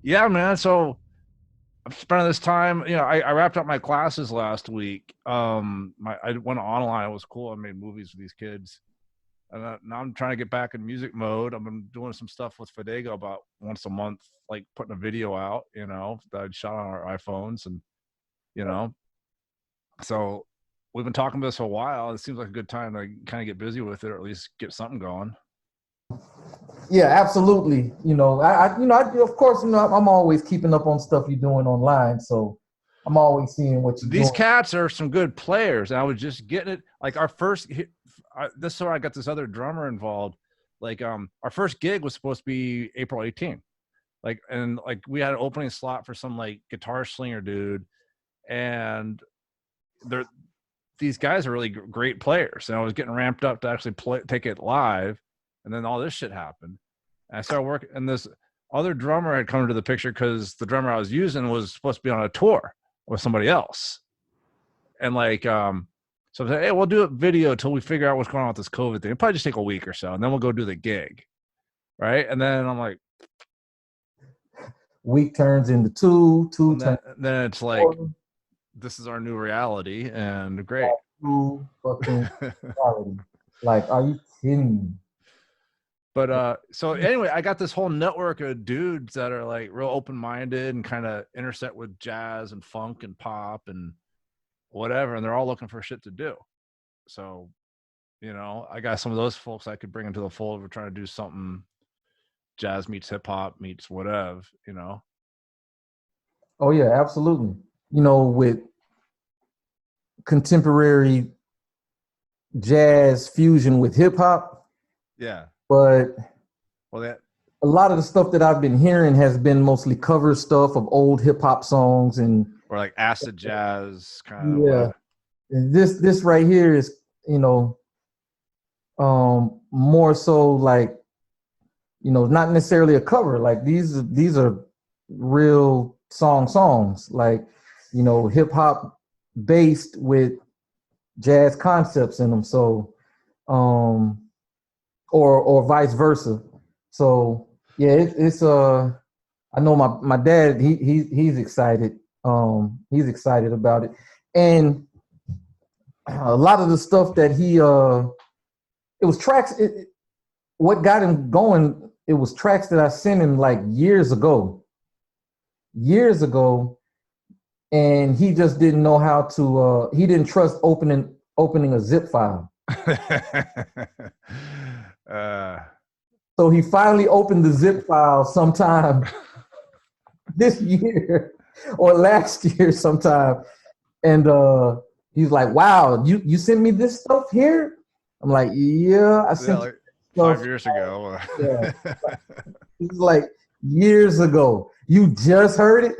Yeah, man. So I'm spending this time. I wrapped up my classes last week. I went online. It was cool. I made movies with these kids, and now I'm trying to get back in music mode. I've been doing some stuff with Phodago about once a month, like putting a video out. That I'd shot on our iPhones, and you know, so we've been talking about this for a while. It seems like a good time to kind of get busy with it, or at least get something going. Yeah, absolutely. Of course, I'm always keeping up on stuff you're doing online, so I'm always seeing what you're These doing. cats are some good players. And I was just getting it. Like our first, this is where I got this other drummer involved. Like our first gig was supposed to be April 18th. And we had an opening slot for some like guitar slinger dude, and these guys are really great players. And I was getting ramped up to actually take it live, and then all this shit happened. And I started working, and this other drummer had come into the picture because the drummer I was using was supposed to be on a tour with somebody else. And so I said, hey, we'll do a video till we figure out what's going on with this COVID thing. It'll probably just take a week or so, and then we'll go do the gig. Right. And then I'm like, week turns into two then it's like, this is our new reality, and great. Fucking reality. Like, are you kidding me? But so anyway, I got this whole network of dudes that are like real open-minded and kind of intersect with jazz and funk and pop and whatever, and they're all looking for shit to do. So, I got some of those folks I could bring into the fold. We're trying to do something jazz meets hip-hop meets whatever, Oh yeah, absolutely. With contemporary jazz fusion with hip-hop. Yeah. But a lot of the stuff that I've been hearing has been mostly cover stuff of old hip-hop songs or like acid jazz kind of. Yeah. And this right here is, more so like, not necessarily a cover. Like these are real songs, like, hip-hop based with jazz concepts in them. So or vice versa. So yeah, it's I know my dad, he's excited. He's excited about it. And a lot of the stuff that it was tracks, what got him going, it was tracks that I sent him like years ago. And he just didn't know how to he didn't trust opening a zip file. So he finally opened the zip file sometime this year or last year sometime. And he's like, wow, you sent me this stuff here? I'm like, yeah, I sent like 5 years ago. Yeah. It's like years ago. You just heard it?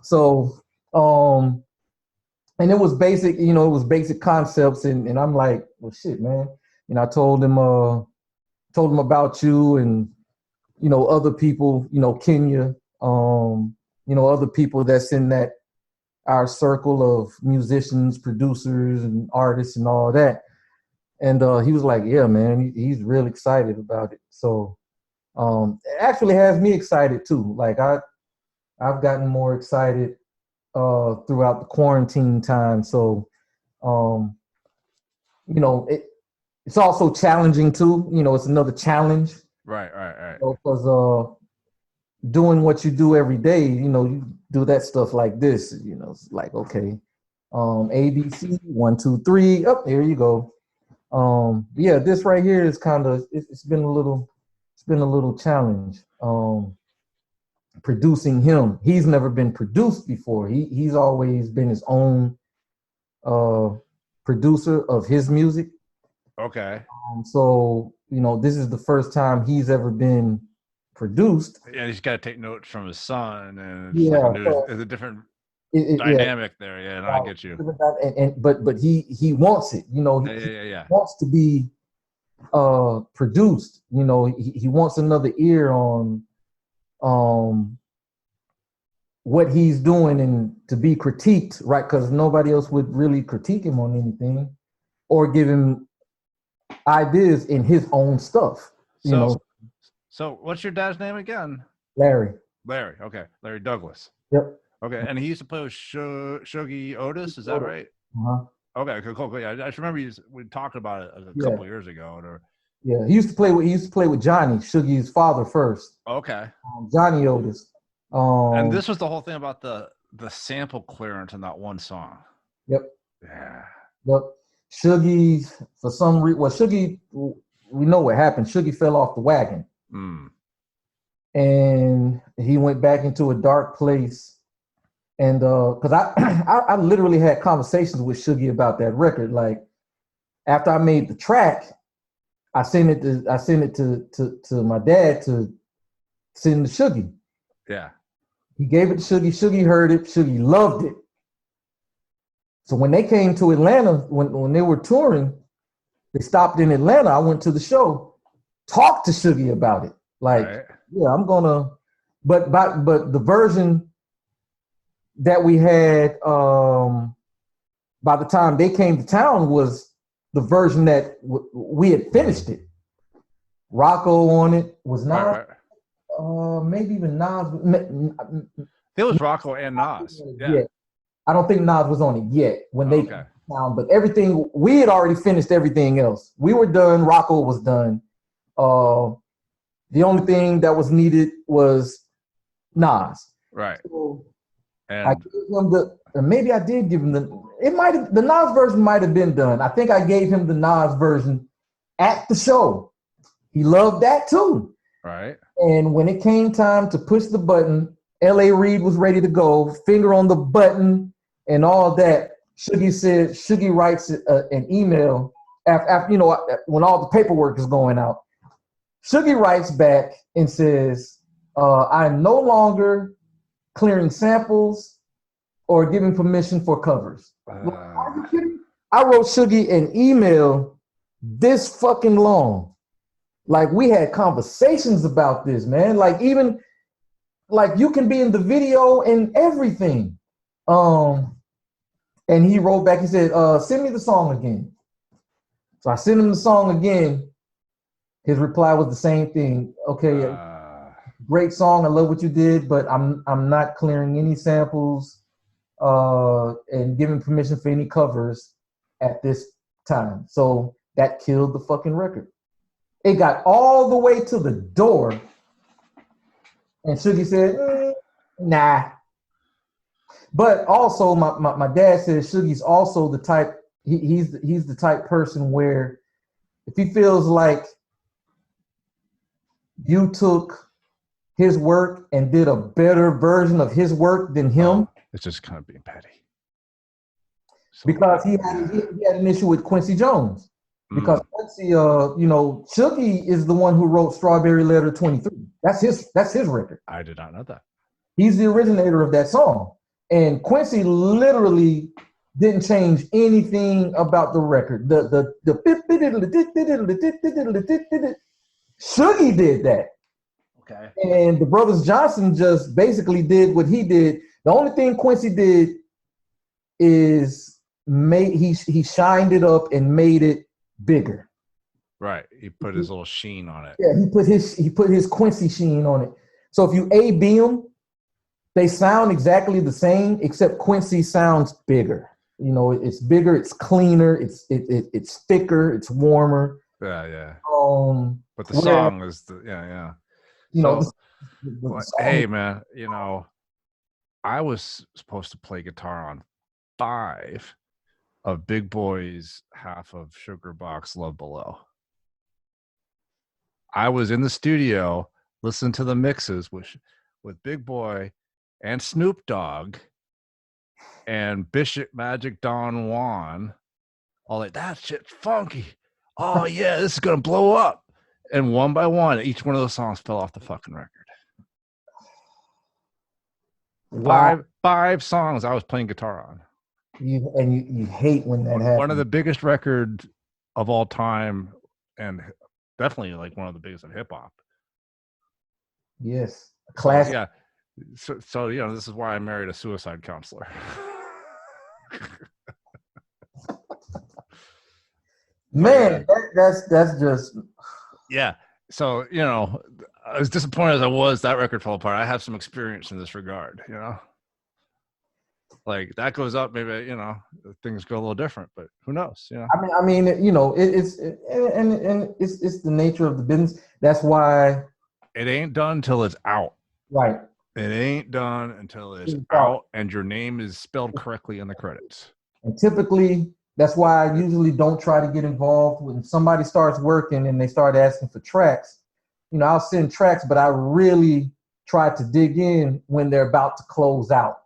So, and it was basic, it was basic concepts. And I'm like, well, shit, man. I told him about you and, other people, Kenya, other people that's in our circle of musicians, producers, and artists and all that. And he was like, yeah, man, he's real excited about it. So it actually has me excited too. Like I've gotten more excited throughout the quarantine time. So, it's also challenging too. It's another challenge. Right. Because doing what you do every day, you do that stuff like this. It's like, okay, ABC 1, 2, 3. Up there you go. Yeah, this right here is kind of it's been a little challenge. Producing him, he's never been produced before. He's always been his own producer of his music. Okay. So this is the first time he's ever been produced. Yeah, he's got to take notes from his son, and it's a different dynamic there. Yeah, and I get you. But he wants it. He wants to be produced. He wants another ear on what he's doing and to be critiqued, right? Because nobody else would really critique him on anything or give him ideas in his own stuff. So what's your dad's name again? Larry. Larry. Okay, Larry Douglas. Yep. Okay, and he used to play with Shuggie Otis. Is that right? Uh-huh. Okay, cool. Yeah, I just remember we talked about it a Yeah. couple years ago. Or Yeah, he used to play with Johnny, Shuggie's father first. okay, Johnny Otis. and this was the whole thing about the sample clearance in that one song. Yep. Yeah. Yep. Shuggie, for some reason, Shuggie, we know what happened. Shuggie fell off the wagon. And he went back into a dark place. And because I literally had conversations with Shuggie about that record. Like after I made the track, I sent it to my dad to send to Shuggie. Yeah. He gave it to Shuggie. Shuggie heard it. Shuggie loved it. So when they came to Atlanta, when they were touring, they stopped in Atlanta. I went to the show, talked to Shuggie about it. Like, yeah, I'm gonna, but the version that we had by the time they came to town was the version that we had finished it. Rocko on it was not, maybe even Nas. It was Rocko and Nas. Yeah. I don't think Nas was on it yet when they came down, but everything, we had already finished everything else. We were done. Rocko was done. The only thing that was needed was Nas. Right. So and I gave him maybe I did give him the Nas version might have been done. I think I gave him the Nas version at the show. He loved that too. Right. And when it came time to push the button, L.A. Reid was ready to go, finger on the button and all that. Shuggie writes an email after when all the paperwork is going out. Shuggie writes back and says, I'm no longer clearing samples or giving permission for covers. Are you kidding? I wrote Shuggie an email this fucking long. Like we had conversations about this, man. Like even like you can be in the video and everything. And he wrote back, he said, send me the song again. So I sent him the song again. His reply was the same thing. Okay, great song. I love what you did, but I'm not clearing any samples and giving permission for any covers at this time. So that killed the fucking record. It got all the way to the door. And Shuggie said, nah. But also my dad says Shuggie's also the type, he's the type person where if he feels like you took his work and did a better version of his work than him. It's just kind of being petty. So, because he had an issue with Quincy Jones. Because Quincy, Shuggie is the one who wrote Strawberry Letter 23. That's his record. I did not know that. He's the originator of that song. And Quincy literally didn't change anything about the record. Shuggie did that. Okay. And the Brothers Johnson just basically did what he did. The only thing Quincy did is he shined it up and made it bigger. Right. He put his little sheen on it. Yeah, he put his Quincy sheen on it. So if you A/B them, they sound exactly the same, except Quincy sounds bigger. You know, it's bigger, it's cleaner, it's thicker, it's warmer. Yeah. But the song is hey man, I was supposed to play guitar on 5 of Big Boi's half of Sugar Box Love Below. I was in the studio listening to the mixes with Big Boi and Snoop Dogg and Bishop Magic Don Juan, all like, that shit's funky. Oh yeah, this is gonna blow up. And one by one, each one of those songs fell off the fucking record. Wow. 5 songs I was playing guitar on. You hate when that happens. One of the biggest records of all time, and definitely like one of the biggest in hip hop. Yes, classic. Yeah. So this is why I married a suicide counselor. Man, that's just yeah. So as disappointed as I was that record fell apart, I have some experience in this regard, like that goes up, maybe, things go a little different, but who knows, I mean, it's the nature of the business. That's why it ain't done till it's out. Right. It ain't done until it's out and your name is spelled correctly in the credits. And typically, that's why I usually don't try to get involved when somebody starts working and they start asking for tracks. I'll send tracks, but I really try to dig in when they're about to close out,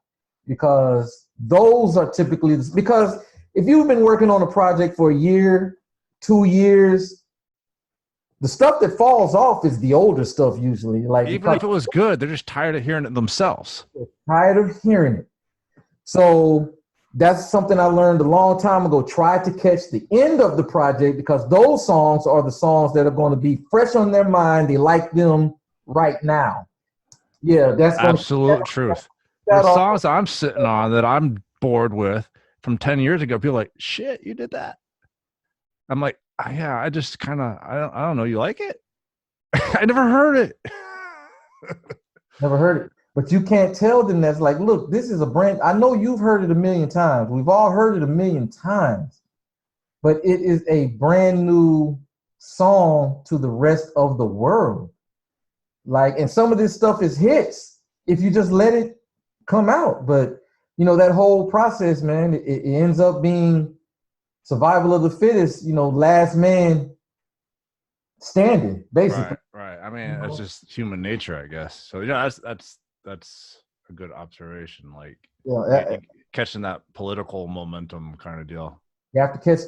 because those are typically, because if you've been working on a project for a year, 2 years, the stuff that falls off is the older stuff usually. Like, even if it was good, they're just tired of hearing it themselves. They're tired of hearing it. So that's something I learned a long time ago. Try to catch the end of the project, because those songs are the songs that are going to be fresh on their mind. They like them right now. Yeah, that's absolute truth. There's songs I'm sitting on that I'm bored with from 10 years ago. People are like, shit, you did that. I'm like, yeah, I just kind of, I don't know. You like it? I never heard it. Never heard it. But you can't tell them that's like, look, this is a brand. I know you've heard it a million times. We've all heard it a million times. But it is a brand new song to the rest of the world. Like, and some of this stuff is hits if you just let it come out. But, that whole process, man, it ends up being survival of the fittest, last man standing, basically. Right. I mean, it's just human nature, I guess. So that's a good observation. Like, catching that political momentum kind of deal. You have to catch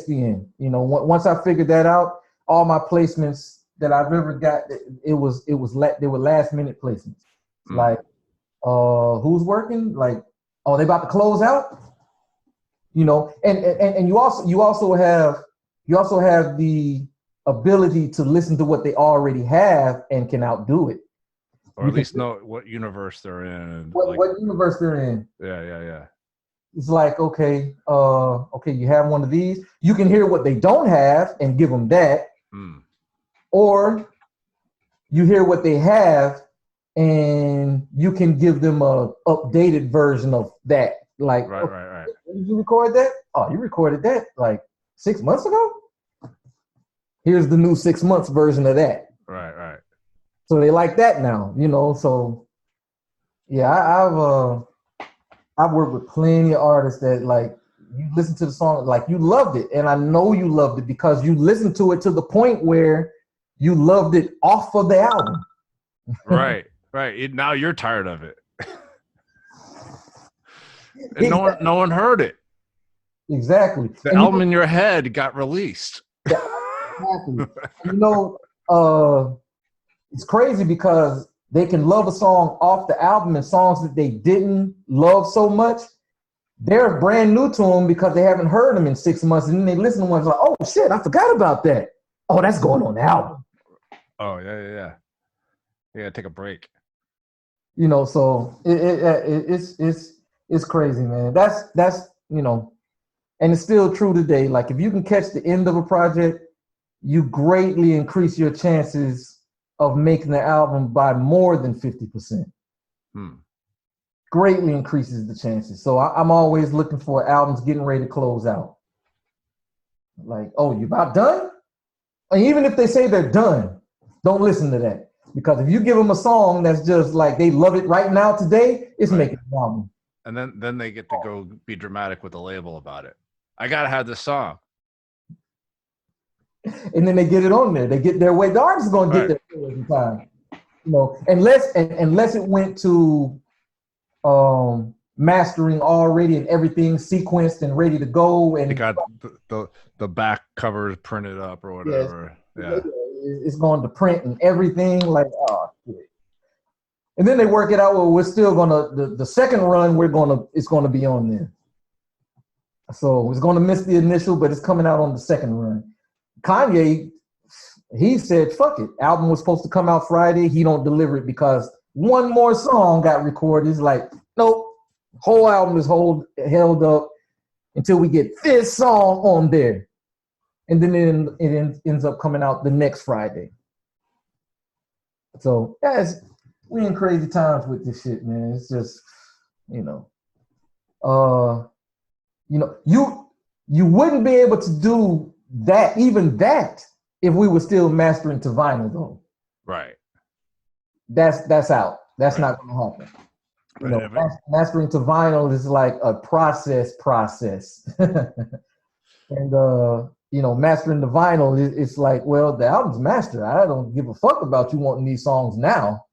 the end. Once I figured that out, all my placements that I've ever got, they were last minute placements. Like, who's working? Like, they about to close out. And you also have the ability to listen to what they already have and can outdo it, or at least know what universe they're in. What universe they're in. Yeah. It's like, okay, you have one of these. You can hear what they don't have and give them that, or you hear what they have and you can give them a updated version of that. Like, right. Did you record that? Oh, you recorded that like 6 months ago? Here's the new 6 months version of that. Right. So they like that now, so yeah, I've worked with plenty of artists that, like, you listen to the song, like, you loved it. And I know you loved it because you listened to it to the point where you loved it off of the album. Right. Now you're tired of it. And no one heard it. Exactly. The album in your head got released. Exactly. It's crazy because they can love a song off the album, and songs that they didn't love so much, they're brand new to them because they haven't heard them in 6 months. And then they listen to ones like, oh shit, I forgot about that. Oh, that's going on the album. Oh, yeah. Yeah, take a break. So it's crazy, man. That's and it's still true today. Like, if you can catch the end of a project, you greatly increase your chances of making the album by more than 50%. Greatly increases the chances. So I'm always looking for albums getting ready to close out. Like, oh, you about done? And even if they say they're done, don't listen to that. Because if you give them a song that's just like they love it right now today, it's making an album. And then they get to go be dramatic with the label about it. I gotta have this song. And then they get it on there. They get their way. The artist is gonna get their way every time. Unless it went to mastering already and everything sequenced and ready to go. And they got the back covers printed up or whatever. Yeah. It's going to print and everything. Like, oh shit. And then they work it out. Well, we're still gonna the second run. It's gonna be on there. So it's gonna miss the initial, but it's coming out on the second run. Kanye, he said, "Fuck it." Album was supposed to come out Friday. He don't deliver it because one more song got recorded. He's like, nope. Whole album is held up until we get this song on there, and then it ends up coming out the next Friday. So yeah, we in crazy times with this shit, man. It's just, you know, you wouldn't be able to do that, even that, if we were still mastering to vinyl though. Right. That's out. That's not going to happen. You know, mastering to vinyl is like a process. And you know, mastering the vinyl, it's like, well, the album's mastered. I don't give a fuck about you wanting these songs now.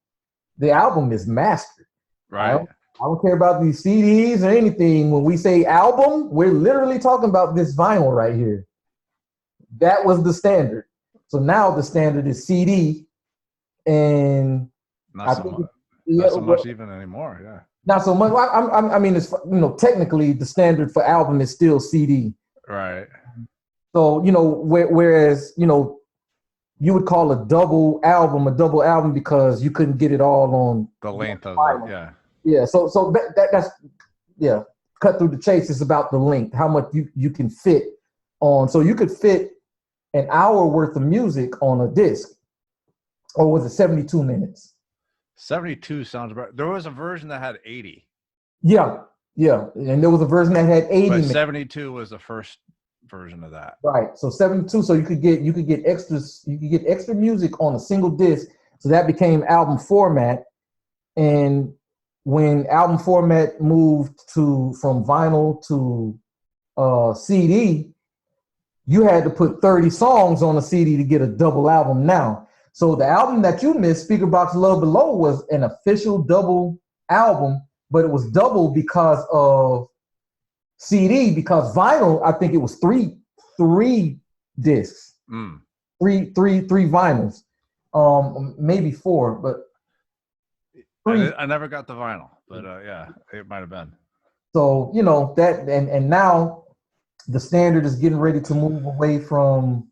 The album is mastered. Right. I don't care about these CDs or anything. When we say album, we're literally talking about this vinyl right here. That was the standard. So now the standard is CD, and not so much even anymore. Yeah. Not so much. I mean, it's, you know, technically the standard for album is still CD. Right. So, you know, whereas, you know, you would call a double album because you couldn't get it all on the length of it. Yeah. Yeah. So that's yeah. Cut through the chase is about the length, how much you can fit on. So you could fit an hour worth of music on a disc, or was it 72 minutes? 72 sounds about. There was a version that had 80. Yeah, and there was a version that had 80 minutes. 72 was the first version of that. Right. So 72. So you could get extra music on a single disc. So that became album format. And when album format moved from vinyl to CD, you had to put 30 songs on a CD to get a double album now. So the album that you missed, Speaker Box Love Below, was an official double album, but it was double because of CD, because vinyl, I think it was three discs, three vinyls, maybe four, but I never got the vinyl, but yeah, it might have been. So, you know, that, and now the standard is getting ready to move away from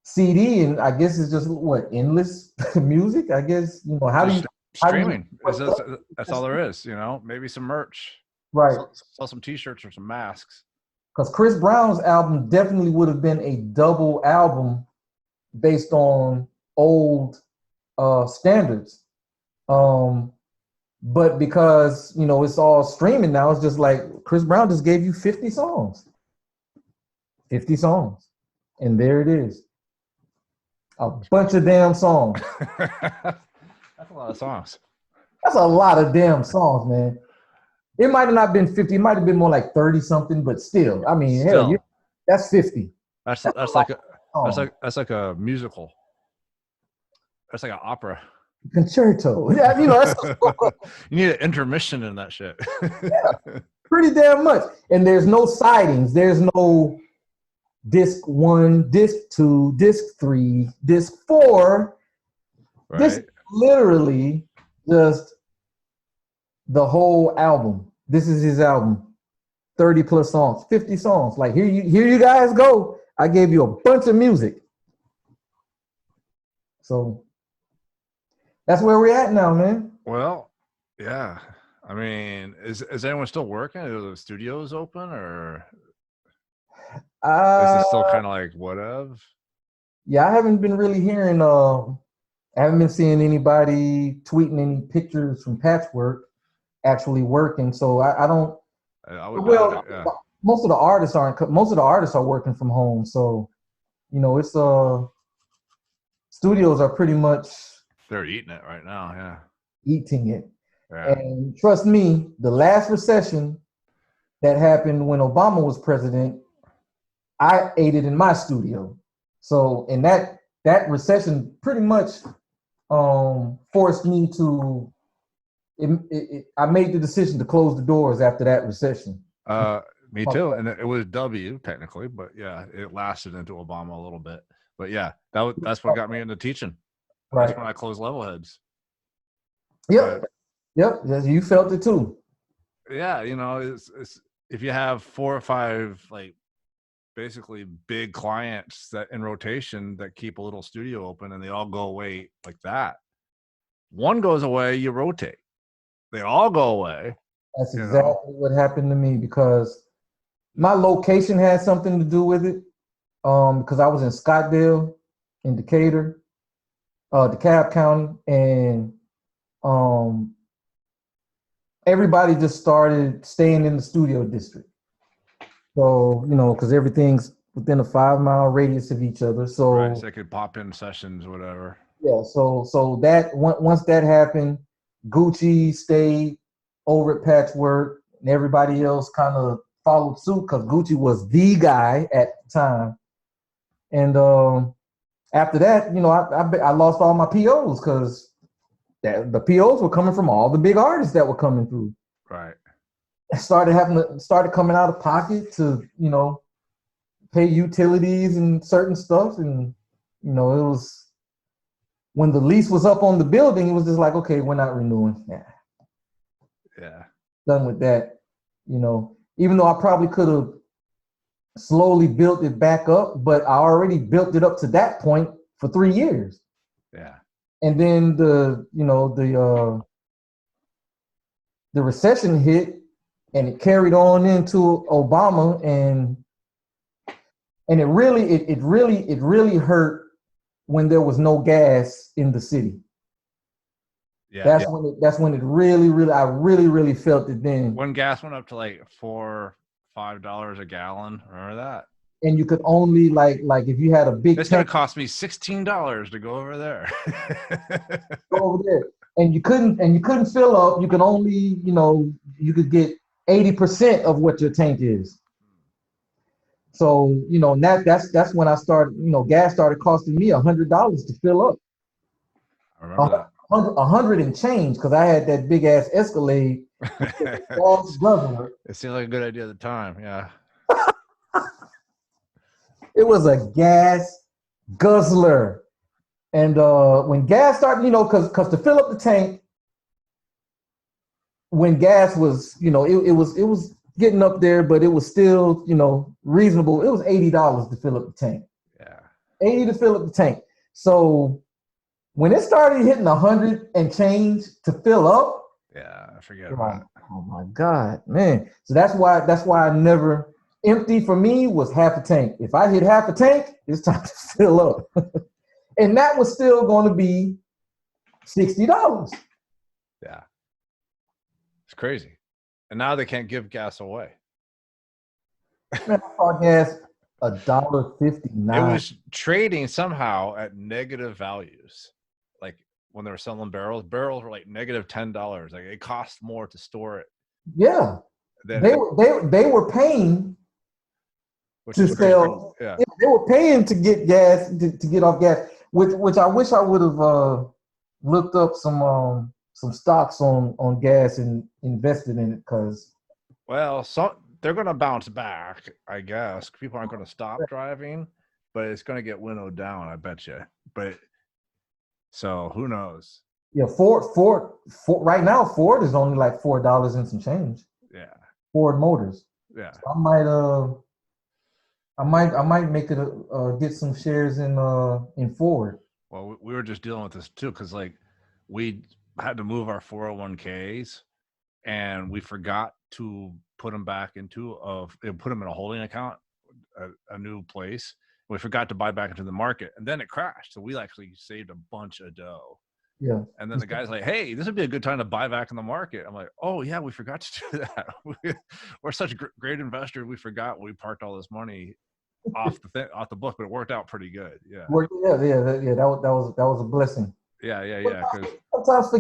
CD, and I guess it's just what, endless music. I guess, you know, how do you streaming? That's all there is. You know, maybe some merch, right? Sell some T-shirts or some masks. Because Chris Brown's album definitely would have been a double album based on old standards, but because, you know, it's all streaming now, it's just like Chris Brown just gave you 50 songs, and there it is. A bunch of damn songs. That's a lot of songs. That's a lot of damn songs, man. It might have not been 50. It might have been more like 30 something, but still, I mean, hell, that's 50. That's like a musical. That's like an opera. Concerto. Yeah, you know, that's you need an intermission in that shit. Yeah, pretty damn much. And there's no sidings. There's no disc 1, disc 2, disc 3, disc 4. Right. This is literally just the whole album. This is his album. 30 plus songs, 50 songs. Like, here you guys go. I gave you a bunch of music. So that's where we're at now, man. Well, yeah. I mean, is anyone still working? Are the studios open, or is it still kind of like whatever? Yeah, I haven't been really hearing. I haven't been seeing anybody tweeting any pictures from Patchwork actually working. So I don't. Most of the artists aren't. Most of the artists are working from home. So, you know, it's studios are pretty much. They're eating it right now. Yeah. Eating it. Yeah. And trust me, the last recession that happened when Obama was president, I ate it in my studio. So, in that recession pretty much forced me to. I made the decision to close the doors after that recession. Me too, and it was W technically, but yeah, it lasted into Obama a little bit. But yeah, that's what got me into teaching. Right. That's when I closed Level Heads. Yep. Yep. You felt it too. Yeah, you know, it's if you have 4 or 5 like basically big clients that in rotation that keep a little studio open and they all go away like that. One goes away, you rotate. They all go away. That's exactly what happened to me, because my location had something to do with it. Because I was in Scottsdale, in Decatur. DeKalb County, and everybody just started staying in the studio district. So, you know, because everything's within a 5-mile radius of each other. So, right, so they could pop in sessions, whatever. Yeah, so that once that happened, Gucci stayed over at Patchwork, and everybody else kind of followed suit because Gucci was the guy at the time. And after that, you know, I lost all my POs because the POs were coming from all the big artists that were coming through. Right. I started coming out of pocket to, you know, pay utilities and certain stuff, and you know, it was. When the lease was up on the building, it was just like, okay, we're not renewing. Yeah. Done with that. You know, even though I probably could have slowly built it back up, but I already built it up to that point for 3 years. Yeah. And then the recession hit, and it carried on into Obama, and it really hurt when there was no gas in the city. Yeah. That's when it I really felt it then. When gas went up to like $4-5 a gallon, remember that? And you could only like if you had a big it's gonna cost me $16 to go over there. Go over there. And you couldn't fill up. You could only, you know, you could get 80% of what your tank is. So, you know, that's when I started, you know, gas started costing me $100 to fill up. I remember that. 100 and change, because I had that big ass Escalade. It seemed like a good idea at the time. Yeah. It was a gas guzzler. And when gas started, you know, because to fill up the tank, when gas was, you know, it was getting up there, but it was still, you know, reasonable. It was $80 to fill up the tank. Yeah. $80 to fill up the tank. So when it started hitting 100 and change to fill up, yeah, I forget about it. Oh my God, man. So that's why I never, empty for me was half a tank. If I hit half a tank, it's time to fill up. And that was still going to be $60. Yeah. It's crazy. And now they can't give gas away. Man, I saw gas $1.59. It was trading somehow at negative values. Like when they were selling barrels were like negative $10. Like it cost more to store it. Yeah. They were paying to sell. Yeah. They were paying to get gas, to get off gas, which I wish I would have looked up some stocks on gas and invested in it, because they're going to bounce back, I guess. People aren't going to stop driving, but it's going to get winnowed down, I bet you. But so who knows? Yeah, Ford right now, Ford is only like $4 and some change. Yeah. Ford Motors. Yeah. So I might make it get some shares in Ford. Well, we were just dealing with this too, because like we had to move our 401ks, and we forgot to put them back into put them in a holding account, a new place. We forgot to buy back into the market, and then it crashed. So we actually saved a bunch of dough. Yeah. And then the guy's like, "Hey, this would be a good time to buy back in the market." I'm like, "Oh yeah, we forgot to do that. We're such great investors. We forgot we parked all this money off the book, but it worked out pretty good." Yeah. That was a blessing. Yeah. Sometimes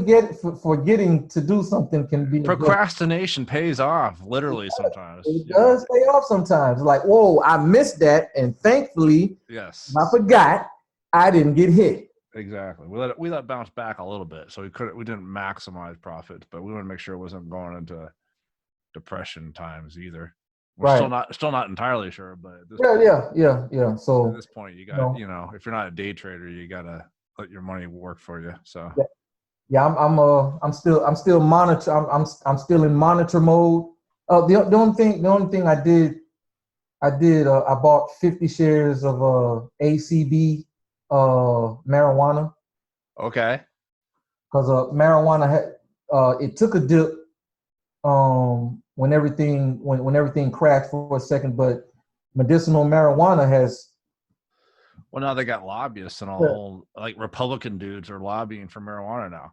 forgetting to do something can be procrastination pays off, literally sometimes. It does pay off sometimes. Like, whoa, I missed that, and thankfully, yes, I forgot. I didn't get hit. Exactly. We let it bounce back a little bit, so we didn't maximize profits, but we want to make sure it wasn't going into depression times either. We're still not entirely sure, but at this yeah. So at this point, you got if you're not a day trader, you gotta let your money work for you. So I'm still monitor. I'm still in monitor mode. The only thing I did I bought 50 shares of ACB marijuana. Okay. Because marijuana had it took a dip when everything crashed for a second, but medicinal marijuana has Well, now they got lobbyists and all, like Republican dudes are lobbying for marijuana now.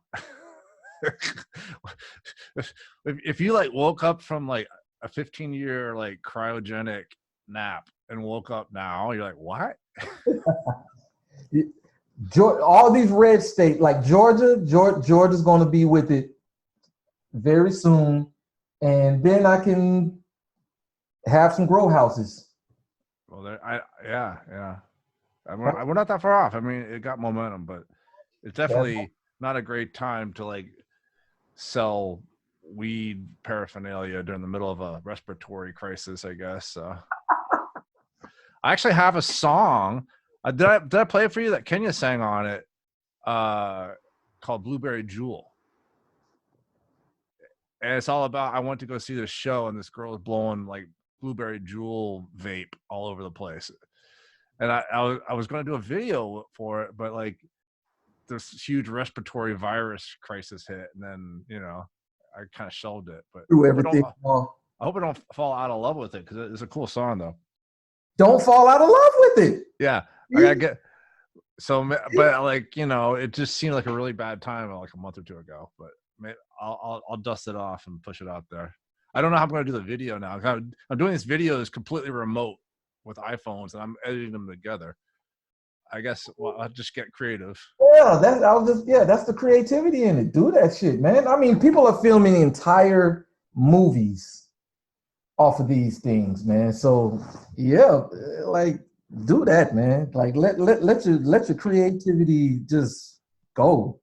if you like woke up from like a 15-year like cryogenic nap and woke up now, you're like, what? All these red states, like Georgia's going to be with it very soon, and then I can have some grow houses. Well, yeah. We're not that far off. I mean, it got momentum, but it's definitely not a great time to like sell weed paraphernalia during the middle of a respiratory crisis, I guess. So I actually have a song. Did I play it for you that Kenya sang on it? Called Blueberry Juul. And it's all about, I went to go see this show and this girl was blowing like Blueberry Juul vape all over the place. And I was going to do a video for it, but like this huge respiratory virus crisis hit, and then I kind of shelved it. But I hope I don't fall out of love with it, because it's a cool song though. Don't fall out of love with it. Yeah, I gotta get so, but like it just seemed like a really bad time like a month or two ago. But I'll dust it off and push it out there. I don't know how I'm going to do the video now. I'm doing these videos completely remote with iPhones, and I'm editing them together. I guess I'll just get creative. Yeah, that's the creativity in it. Do that shit, man. I mean, people are filming entire movies off of these things, man. So yeah, like do that, man. Like let your creativity just go.